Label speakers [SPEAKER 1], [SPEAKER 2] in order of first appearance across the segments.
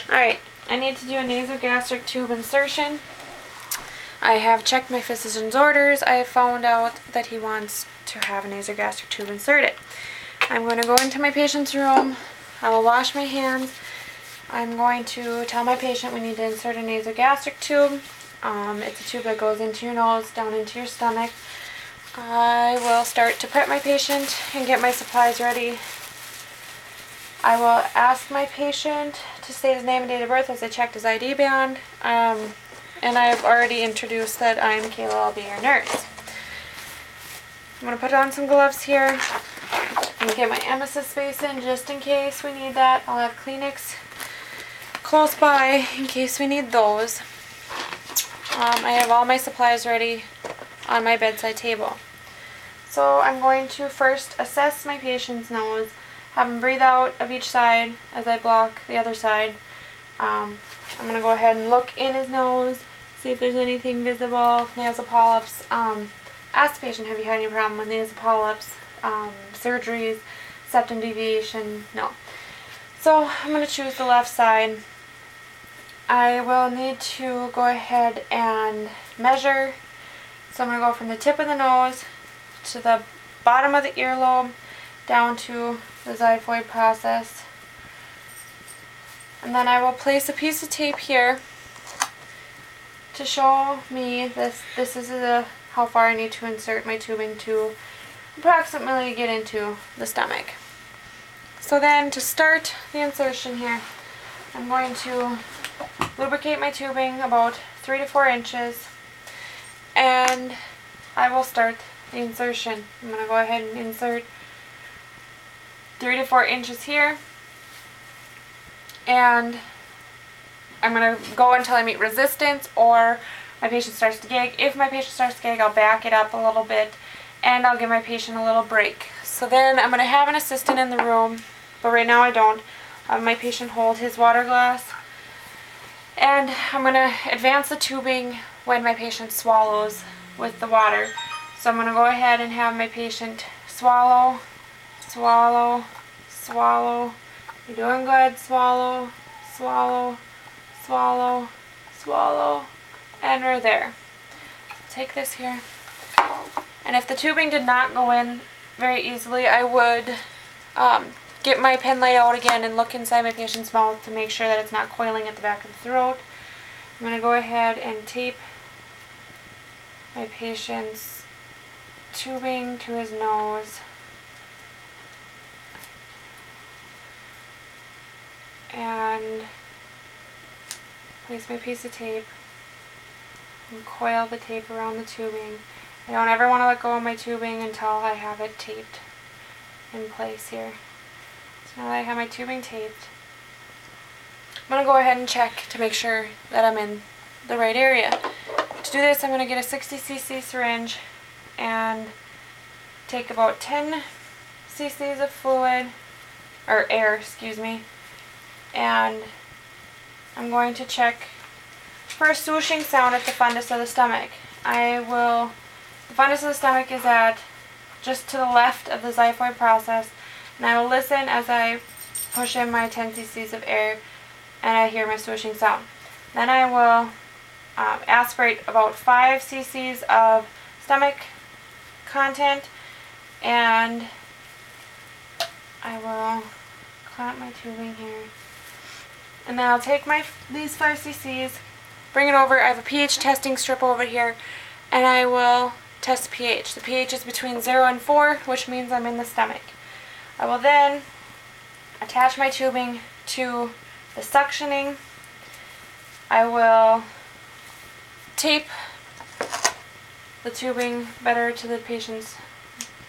[SPEAKER 1] Alright, I need to do a nasogastric tube insertion. I have checked my physician's orders. I have found out that he wants to have a nasogastric tube inserted. I'm going to go into my patient's room. I will wash my hands. I'm going to tell my patient we need to insert a nasogastric tube. It's a tube that goes into your nose, down into your stomach. I will start to prep my patient and get my supplies ready. I will ask my patient to state his name and date of birth as I checked his ID band. And I have already introduced that I'm Kayla, I'll be your nurse. I'm going to put on some gloves here and get my emesis basin just in case we need that. I'll have Kleenex close by in case we need those. I have all my supplies ready on my bedside table. So I'm going to first assess my patient's nose, have him breathe out of each side as I block the other side. I'm going to go ahead and look in his nose, see if there's anything visible, nasal polyps. Ask the patient, have you had any problem with nasal polyps, surgeries, septum deviation? No. So I'm going to choose the left side. I will need to go ahead and measure. So I'm going to go from the tip of the nose to the bottom of the earlobe down to the xiphoid process. And then I will place a piece of tape here to show me this is how far I need to insert my tubing to approximately get into the stomach. So then to start the insertion here, I'm going to lubricate my tubing about 3 to 4 inches, and I will start the insertion. I'm going to go ahead and insert 3 to 4 inches here, and I'm going to go until I meet resistance or my patient starts to gag. If my patient starts to gag, I'll back it up a little bit and I'll give my patient a little break. So then I'm going to have an assistant in the room, but right now I don't. I'll have my patient hold his water glass, and I'm going to advance the tubing when my patient swallows with the water. So I'm going to go ahead and have my patient swallow, swallow, swallow. You're doing good. Swallow, swallow, swallow, swallow, and we're there. Take this here. And if the tubing did not go in very easily, I would get my pen light out again and look inside my patient's mouth to make sure that it's not coiling at the back of the throat. I'm going to go ahead and tape my patient's tubing to his nose. And place my piece of tape and coil the tape around the tubing. I don't ever want to let go of my tubing until I have it taped in place here. So now that I have my tubing taped, I'm going to go ahead and check to make sure that I'm in the right area. To do this, I'm going to get a 60cc syringe and take about 10 cc's of fluid, or air, excuse me, and I'm going to check for a swooshing sound at the fundus of the stomach. The fundus of the stomach is at just to the left of the xiphoid process, and I will listen as I push in my 10 cc's of air and I hear my swooshing sound. Then I will aspirate about 5 cc's of stomach content, and I will clamp my tubing here. And then I'll take these 5 cc's, bring it over. I have a pH testing strip over here, and I will test the pH. The pH is between 0 and 4, which means I'm in the stomach. I will then attach my tubing to the suctioning. I will tape the tubing better to the patient's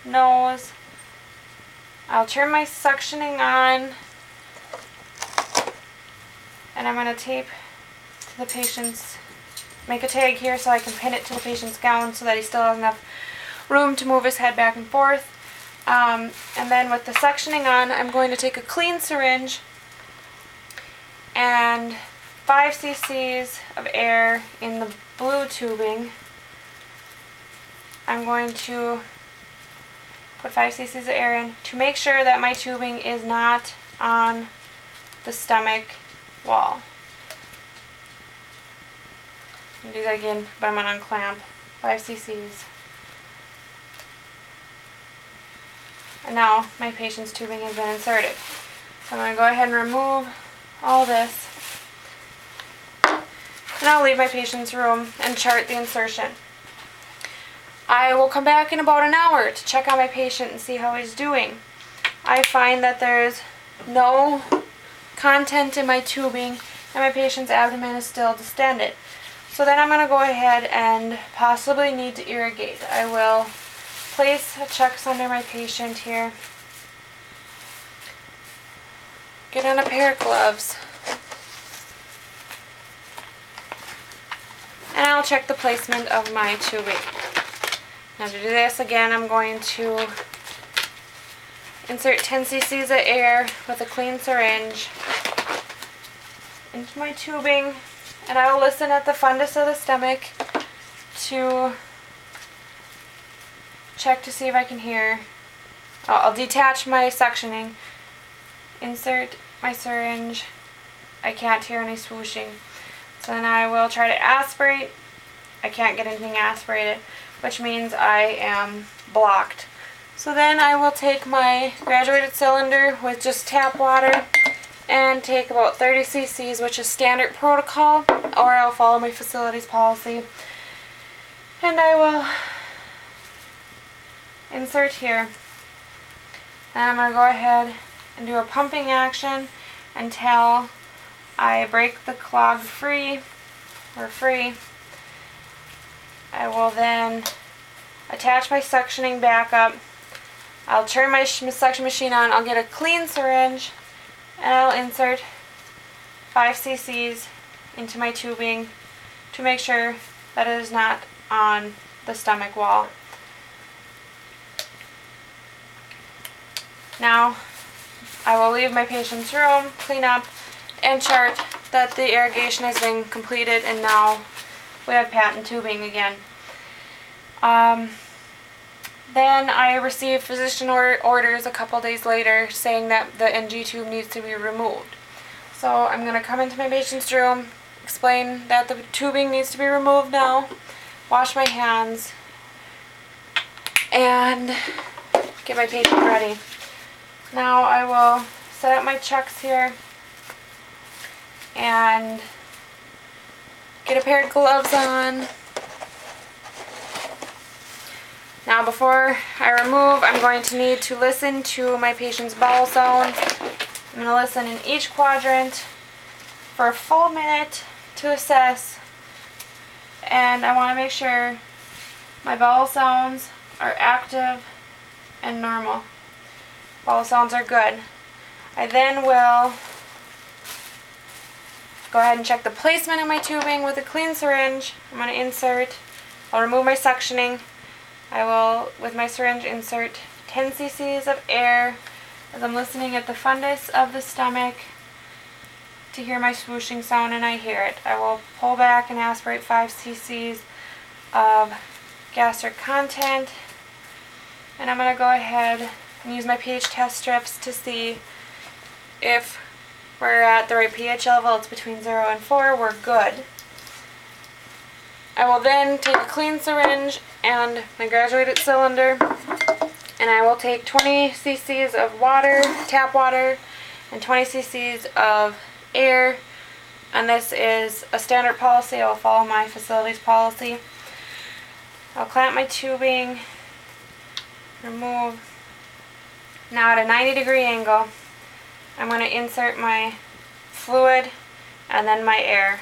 [SPEAKER 1] nose. I'll turn my suctioning on, and I'm going to tape to the patient's, make a tag here so I can pin it to the patient's gown so that he still has enough room to move his head back and forth. And then with the suctioning on, I'm going to take a clean syringe and 5 cc's of air in the blue tubing. I'm going to put 5 cc's of air in to make sure that my tubing is not on the stomach wall. And do that again, but I'm going to unclamp 5 cc's. And now my patient's tubing has been inserted. So I'm going to go ahead and remove all this. And I'll leave my patient's room and chart the insertion. I will come back in about an hour to check on my patient and see how he's doing. I find that there's no content in my tubing and my patient's abdomen is still distended. So then I'm going to go ahead and possibly need to irrigate. I will place a Checks under my patient here. Get on a pair of gloves. And I'll check the placement of my tubing. Now to do this again, I'm going to insert 10 cc's of air with a clean syringe into my tubing, and I will listen at the fundus of the stomach to check to see if I can hear. I'll detach my suctioning, insert my syringe. I can't hear any swooshing. So then I will try to aspirate. I can't get anything aspirated, which means I am blocked. So then I will take my graduated cylinder with just tap water and take about 30 cc's, which is standard protocol, or I'll follow my facilities policy. And I will insert here. And I'm going to go ahead and do a pumping action until I break the clog free. I will then attach my suctioning back up. I'll turn my suction machine on. I'll get a clean syringe and I'll insert 5 cc's into my tubing to make sure that it is not on the stomach wall. Now I will leave my patient's room, clean up, and chart that the irrigation has been completed, and now we have patent tubing again. Then I received physician orders a couple days later saying that the NG tube needs to be removed. So I'm going to come into my patient's room, explain that the tubing needs to be removed now, wash my hands, and get my patient ready. Now I will set up my chucks here and get a pair of gloves on. Now before I remove, I'm going to need to listen to my patient's bowel sounds. I'm going to listen in each quadrant for a full minute to assess, and I want to make sure my bowel sounds are active and normal. Bowel sounds are good. I then will go ahead and check the placement of my tubing with a clean syringe. I'm going to insert, I'll remove my suctioning. I will, with my syringe, insert 10 cc's of air as I'm listening at the fundus of the stomach to hear my swooshing sound, and I hear it. I will pull back and aspirate 5 cc's of gastric content, and I'm going to go ahead and use my pH test strips to see if we're at the right pH level. It's between 0 and 4. We're good. I will then take a clean syringe and my graduated cylinder, and I will take 20 cc's of water, tap water, and 20 cc's of air, and this is a standard policy. I will follow my facilities policy. I'll clamp my tubing, remove. Now at a 90-degree angle, I'm going to insert my fluid and then my air.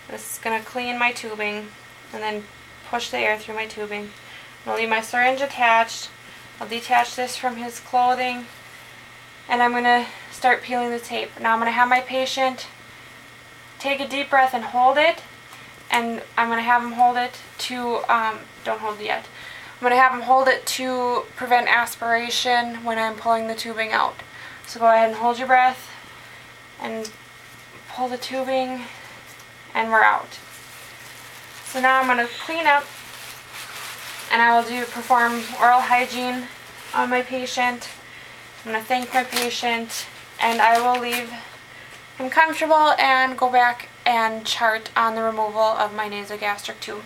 [SPEAKER 1] This is going to clean my tubing and then push the air through my tubing. I'll leave my syringe attached. I'll detach this from his clothing, and I'm going to start peeling the tape. Now I'm going to have my patient take a deep breath and hold it, and I'm going to have him hold it to, don't hold it yet. I'm going to have him hold it to prevent aspiration when I'm pulling the tubing out. So go ahead and hold your breath and pull the tubing, and we're out. So now I'm going to clean up, and I will perform oral hygiene on my patient. I'm going to thank my patient, and I will leave I'm comfortable and go back and chart on the removal of my nasogastric tube.